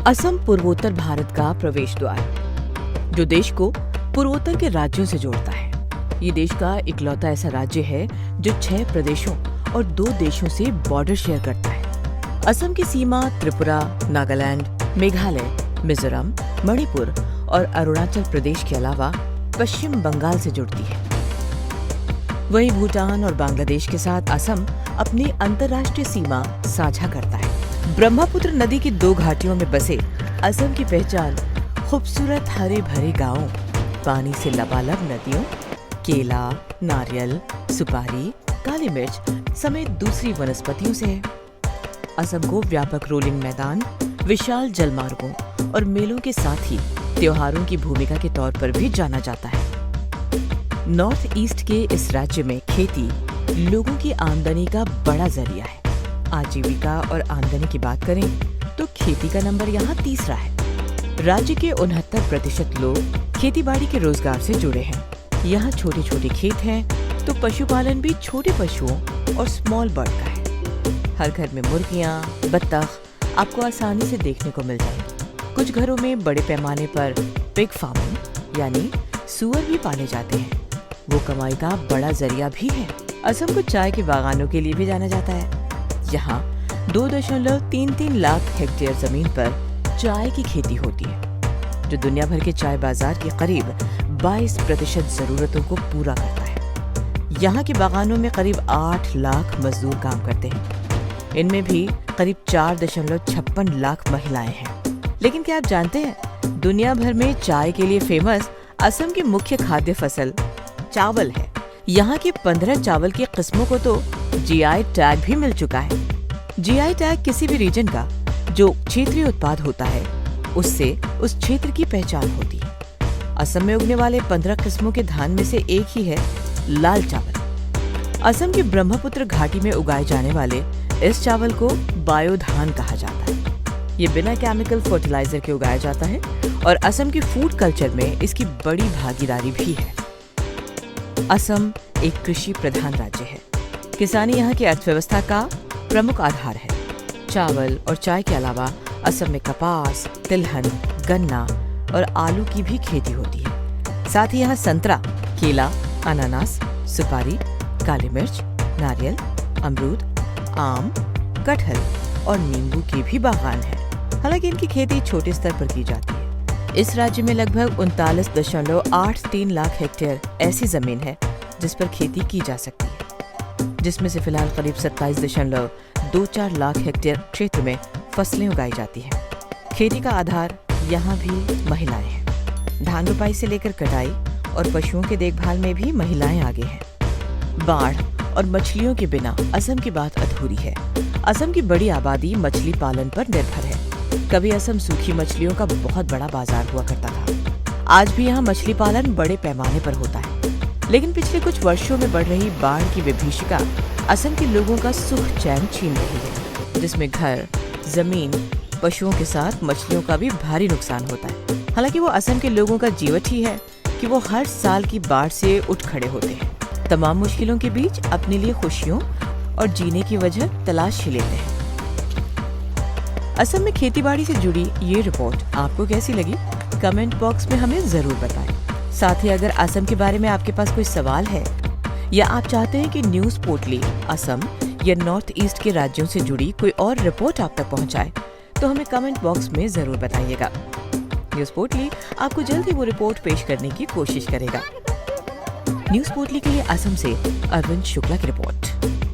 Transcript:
असम पूर्वोत्तर भारत का प्रवेश द्वार, जो देश को पूर्वोत्तर के राज्यों से जोड़ता है। ये देश का इकलौता ऐसा राज्य है जो 6 प्रदेशों और 2 देशों से बॉर्डर शेयर करता है। असम की सीमा त्रिपुरा, नागालैंड, मेघालय, मिजोरम, मणिपुर और अरुणाचल प्रदेश के अलावा पश्चिम बंगाल से जुड़ती है। वहीं भूटान और बांग्लादेश के साथ असम अपनी अंतर्राष्ट्रीय सीमा साझा करता है। ब्रह्मपुत्र नदी की 2 घाटियों में बसे असम की पहचान खूबसूरत हरे भरे गांवों, पानी से लबालब नदियों, केला, नारियल, सुपारी, काली मिर्च समेत दूसरी वनस्पतियों से है। असम को व्यापक रोलिंग मैदान, विशाल जलमार्गों और मेलों के साथ ही त्योहारों की भूमिका के तौर पर भी जाना जाता है। नॉर्थ ईस्ट के इस राज्य में खेती लोगों की आमदनी का बड़ा जरिया है। आजीविका और आमदनी की बात करें तो खेती का नंबर यहाँ तीसरा है। राज्य के 69% लोग खेतीबाड़ी के रोजगार से जुड़े हैं। यहाँ छोटे छोटे खेत हैं तो पशुपालन भी छोटे पशुओं और स्मॉल बर्ड का है। हर घर में मुर्गियाँ, बत्तख आपको आसानी से देखने को मिल जाएंगी। कुछ घरों में बड़े पैमाने पर पिग फार्मिंग यानी सूअर भी पाले जाते हैं। वो कमाई का बड़ा जरिया भी है। असम को चाय के बागानों के लिए भी जाना जाता है। यहाँ 2.33 लाख हेक्टेयर जमीन पर चाय की खेती होती है, जो दुनिया भर के चाय बाजार की करीब 22% जरूरतों को पूरा करता है। यहाँ के बागानों में करीब 8 लाख मजदूर काम करते हैं। इनमें भी करीब 4.56 लाख महिलाएं हैं। लेकिन क्या आप जानते हैं, दुनिया भर में चाय के लिए फेमस असम की मुख्य खाद्य फसल चावल है। यहाँ की 15 चावल की किस्मों को तो जीआई टैग भी मिल चुका है। जीआई टैग किसी भी रीजन का जो क्षेत्रीय उत्पाद होता है, उससे उस क्षेत्र की पहचान होती है। असम में उगने वाले 15 किस्मों के धान में से एक ही है लाल चावल। असम की ब्रह्मपुत्र घाटी में उगाए जाने वाले इस चावल को बायो धान कहा जाता है। ये बिना केमिकल फर्टिलाइजर के उगाया जाता है और असम की फूड कल्चर में इसकी बड़ी भागीदारी भी है। असम एक कृषि प्रधान राज्य है। किसानी यहाँ की अर्थव्यवस्था का प्रमुख आधार है। चावल और चाय के अलावा असम में कपास, तिलहन, गन्ना और आलू की भी खेती होती है। साथ ही यहाँ संतरा, केला, अनानास, सुपारी, काली मिर्च, नारियल, अमरूद, आम, कटहल और नींबू के भी बागान है। हालांकि इनकी खेती छोटे स्तर पर की जाती है। इस राज्य में लगभग 39.83 लाख हेक्टेयर ऐसी जमीन है जिस पर खेती की जा सकती है, जिसमें से फिलहाल करीब 27.24 लाख हेक्टेयर क्षेत्र में फसलें उगाई जाती हैं। खेती का आधार यहाँ भी महिलाएं हैं। धान रोपाई से लेकर कटाई और पशुओं के देखभाल में भी महिलाएं आगे हैं। बाढ़ और मछलियों के बिना असम की बात अधूरी है। असम की बड़ी आबादी मछली पालन पर निर्भर है। कभी असम सूखी मछलियों का बहुत बड़ा बाजार हुआ करता था। आज भी यहाँ मछली पालन बड़े पैमाने पर होता है। लेकिन पिछले कुछ वर्षों में बढ़ रही बाढ़ की विभीषिका असम के लोगों का सुख चैन छीन रही है, जिसमें घर, जमीन, पशुओं के साथ मछलियों का भी भारी नुकसान होता है। हालांकि वो असम के लोगों का जीवट ही है कि वो हर साल की बाढ़ से उठ खड़े होते हैं। तमाम मुश्किलों के बीच अपने लिए खुशियों और जीने की वजह तलाश ही लेते हैं। असम में खेतीबाड़ी से जुड़ी ये रिपोर्ट आपको कैसी लगी? कमेंट बॉक्स में हमें जरूर बताएं। साथ ही अगर असम के बारे में आपके पास कोई सवाल है या आप चाहते हैं कि न्यूज पोर्टली असम या नॉर्थ ईस्ट के राज्यों से जुड़ी कोई और रिपोर्ट आप तक पहुंचाए, तो हमें कमेंट बॉक्स में जरूर बताइएगा। न्यूज पोर्टली आपको जल्द ही वो रिपोर्ट पेश करने की कोशिश करेगा। न्यूज पोर्टली के लिए असम से अरविंद शुक्ला की रिपोर्ट।